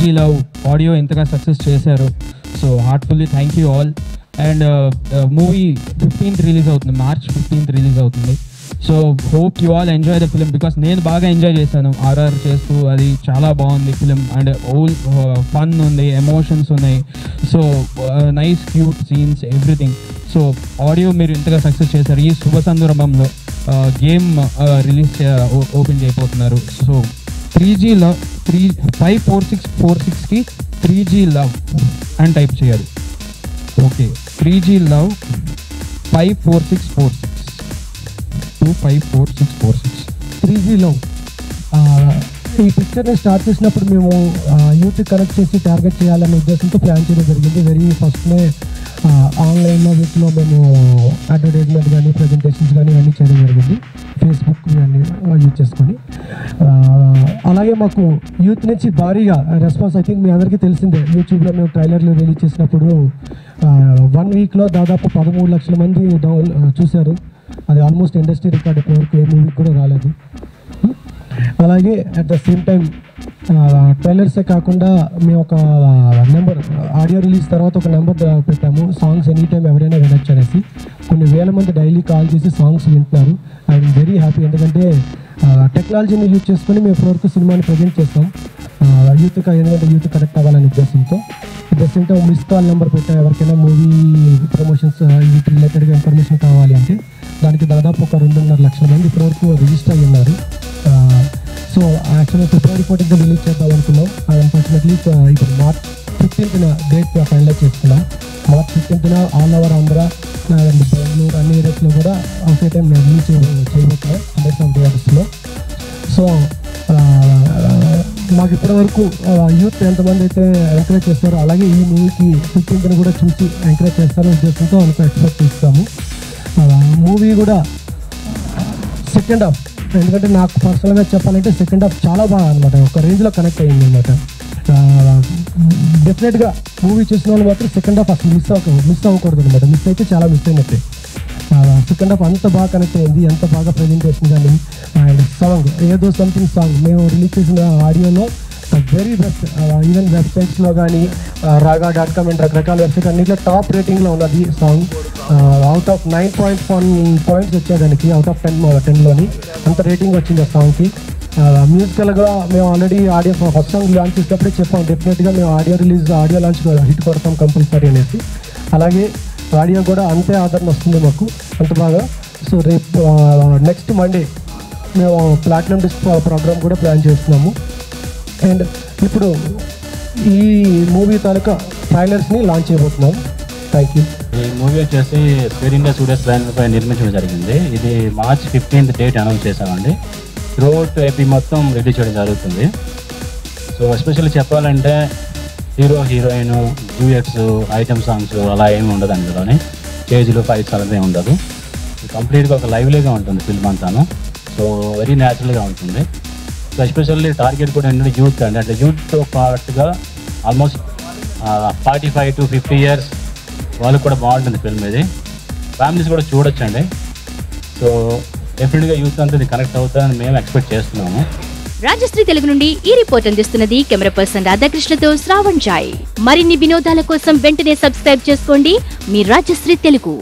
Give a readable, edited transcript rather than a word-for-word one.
3G Love audio ఇంతగా success చేశారు. So heartfully thank you all. And movie 15th release అవుతుంది, March 15th release అవుతుంది. So hope you all enjoy the film because నేను బాగా enjoy చేశాను RR చేస్తూ. అది చాలా బాగుంది ఫిలిం అండ్ ఓల్ ఫన్ ఉంది, ఎమోషన్స్ ఉన్నాయి. So nice cute scenes everything. So audio మీరు ఇంతగా సక్సెస్ చేశారు. ఈ శుభ సందర్భంలో గేమ్ రిలీజ్ ఓపెన్ చేయబోతున్నారు. So 3G Love 54646కి 3G Love అని టైప్ చేయాలి. Okay, 3G Love 54646 25446 3G Love. ఈ పిక్చర్ని స్టార్ట్ చేసినప్పుడు మేము యూత్ కనెక్ట్ చేసి టార్గెట్ చేయాలనే ఉద్దేశంతో ప్లాన్ చేయడం జరిగింది. వెరీ ఫస్ట్నే ఆన్లైన్లో వీటిలో మేము అడ్వర్టైజ్మెంట్ కానీ ప్రజెంటేషన్స్ కానీ ఇవన్నీ చేయడం జరిగింది, ఫేస్బుక్ అన్నీ యూజ్ చేసుకొని. అలాగే మాకు యూత్ నుంచి భారీగా రెస్పాన్స్, ఐ థింక్ మీ అందరికీ తెలిసిందే, యూట్యూబ్లో మేము ట్రైలర్లు రిలీజ్ చేసినప్పుడు 1 వీక్లో దాదాపు 13 లక్షల మంది చూశారు. అది ఆల్మోస్ట్ ఇండస్ట్రీ రికార్డ్, ఇప్పటివరకు ఏ మూవీకి కూడా రాలేదు. అలాగే అట్ ద సేమ్ టైం ట్రైలర్సే కాకుండా మేము ఒక నెంబర్, ఆడియో రిలీజ్ తర్వాత ఒక నెంబర్ పెట్టాము, సాంగ్స్ ఎనీ టైం ఎవరైనా వినొచ్చు అనేసి. కొన్ని వేల మంది డైలీ కాల్ చేసి సాంగ్స్ వింటున్నారు. ఐఎమ్ వెరీ హ్యాపీ, ఎందుకంటే టెక్నాలజీని యూజ్ చేసుకొని మేము ఇప్పటివరకు సినిమాని ప్రజెంట్ చేస్తాం యూత్కి, ఎందుకంటే యూత్ కనెక్ట్ అవ్వాలనే ఉద్దేశంతో. At the same time miss call number పెట్టాం, ఎవరికైనా మూవీ ప్రమోషన్స్ వీటి రిలేటెడ్గా ఇన్ఫర్మేషన్ కావాలి అంటే. దానికి దాదాపు ఒక 2.5 లక్షల మంది ఇప్పటివరకు రిజిస్టర్ అయ్యి ఉన్నారు. సో యాక్చువల్గా February 14th రిలీజ్ చేద్దాం అనుకున్నాం. అన్ఫార్చునేట్లీ ఇప్పుడు March 15th డేట్ ఫైనలైజ్ చేసుకున్నాం. March 15th all over Andhra and Bengaluru అన్ని ఏరియాస్లో కూడా ఒకే టైం రిలీజ్ చేయబోతున్నాం 100 డేస్లో. సో మాకు ఇప్పటివరకు యూత్ ఎంతమంది అయితే ఎంకరేజ్ చేస్తారో అలాగే ఈ మూవీకి 15th కూడా చూసి ఎంకరేజ్ చేస్తారో ఉద్దేశంతో మనకు ఎక్స్పెక్ట్ చేస్తాము. మూవీ కూడా సెకండ్ హాఫ్, ఎందుకంటే నాకు పర్సనల్గా చెప్పాలంటే సెకండ్ హాఫ్ చాలా బాగా అనమాట, ఒక రేంజ్లో కనెక్ట్ అయ్యింది అనమాట. డెఫినెట్గా మూవీ చూసిన వాళ్ళు మాత్రం సెకండ్ హాఫ్ అసలు మిస్ అవ్వకూడదు అనమాట. మిస్ అయితే చాలా మిస్ అయినట్టే. సెకండ్ హాఫ్ అంత బాగా కనెక్ట్ అయింది, ఎంత బాగా ప్రజెంటేషన్ కానీ. అండ్ సాంగ్ ఏదో సంథింగ్ సాంగ్ మేము రిలీజ్ చేసిన ఆడియోలో వెరీ బెస్ట్. ఈవెన్ వెబ్సైట్స్లో కానీ raga.com అండ్ రకరకాల వెబ్సైట్ అన్నింటిలో టాప్ రేటింగ్లో ఉన్నది సాంగ్. అవుట్ ఆఫ్ 9.1 పాయింట్స్ వచ్చేదానికి, అవుట్ ఆఫ్ 10లోని అంత రేటింగ్ వచ్చింది ఆ సాంగ్కి. మ్యూజికల్గా మేము already audio first song launch చేసేటప్పుడే చెప్పాం, డెఫినెట్గా మేము ఆడియో లాంచ్ హిట్ కొడతాం కంపల్సరీ అనేసి. అలాగే ఆడియో కూడా అంతే ఆదరణ వస్తుంది మాకు, అంత బాగా. సో రేపు నెక్స్ట్ మండే మేము ప్లాటినం డిస్క్ ప్రోగ్రామ్ కూడా ప్లాన్ చేస్తున్నాము. అండ్ ఇప్పుడు ఈ మూవీ తాలూకా ట్రైలర్స్ని లాంచ్ చేయబోతున్నాం. Thank you. ఈ మూవీ వచ్చేసి స్క్వేర్ ఇండియా స్టూడియోస్ బ్యానర్పై నిర్మించడం జరిగింది. ఇది March 15th డేట్ అనౌన్స్ చేశామండి. త్రూఅవుట్ ఏపీ మొత్తం రిలీజ్ చేయడం జరుగుతుంది. సో ఎస్పెషల్లీ చెప్పాలంటే hero heroine duets item songs అలా ఏమి ఉండదు అందులోని. స్టేజ్లు ఫైట్స్ అలాగే ఉండదు. కంప్లీట్గా ఒక లైవ్లీగా ఉంటుంది ఫిల్మ్ అంతాను. సో వెరీ న్యాచురల్గా ఉంటుంది. సో ఎస్పెషల్లీ టార్గెట్ కూడా ఏంటంటే యూత్ అండి, అంటే యూత్తో పాటుగా ఆల్మోస్ట్ 45 to 50 years వాళ్ళకి కూడా బాగుంటుంది ఫిల్మ్. ఇది ఫ్యామిలీస్ కూడా చూడొచ్చండి. సో డెఫినెట్గా యూత్ అంతా కనెక్ట్ అవుతారని మేము ఎక్స్పెక్ట్ చేస్తున్నాము. రాజశ్రీ తెలుగు నుండి ఈ రిపోర్ట్ అందిస్తున్నది కెమెరా పర్సన్ రాధాకృష్ణతో శ్రావణ్ జాయ్. మరిన్ని వినోదాల కోసం వెంటనే సబ్స్క్రైబ్ చేసుకోండి మీ రాజశ్రీ తెలుగు.